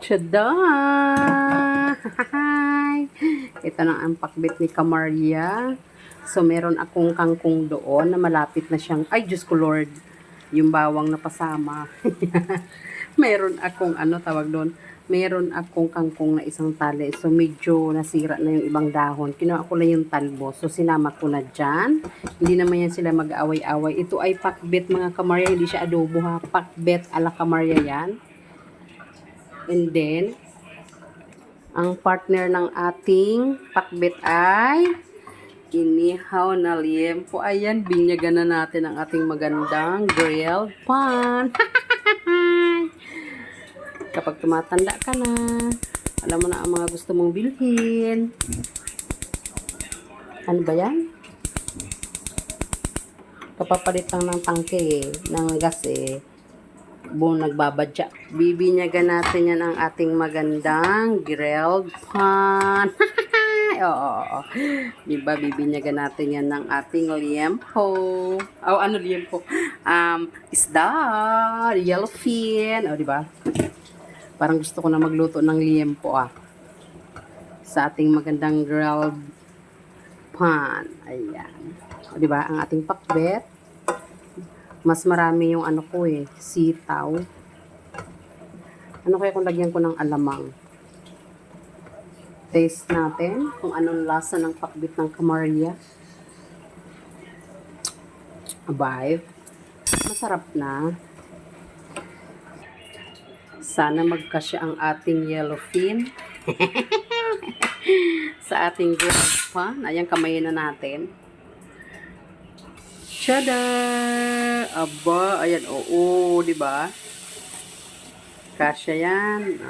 Tada! Ito na ang pakbit ni Kamaria. So, meron akong kangkong doon na malapit na siyang, ay, Diyos ko Lord, yung bawang na pasama. Meron akong, tawag doon, meron akong kangkong na isang tali. So, medyo nasira na yung ibang dahon. Kinuha ko lang yung talbo. So, sinama ko na dyan. Hindi naman yan sila mag-away-away. Ito ay pakbet mga Kamaria. Hindi siya adobo ha. Pakbet ala Kamaria yan. And then, ang partner ng ating pakbet ay inihaw na liempo. Ayan, binyagan na natin ang ating magandang grilled pan. Kapag tumatanda ka na, alam mo na ang mga gusto mong bilhin. Ano ba yan? Kapapalit lang ng tangke ng gas buong nagbabadya. Bibinyagan natin yan ang ating magandang grilled pan. Oo. Diba, bibinyagan natin yan ng ating liempo. Oh, ano liempo? Isda, yellowfin. Oh, diba? Parang gusto ko na magluto ng liempo sa ating magandang grilled pan. Ayan. O, diba? Ang ating pakbet. Mas marami yung sitaw. Ano kaya kung lagyan ko ng alamang? Taste natin kung anong lasa ng pakbit ng Kamaria. Abay. Masarap na. Sana magkasya ang ating yellowfin. Sa ating grilled pan. Ayan, kamayin na natin. Tada! Aba, ayan, oo, di ba? Kasya yan.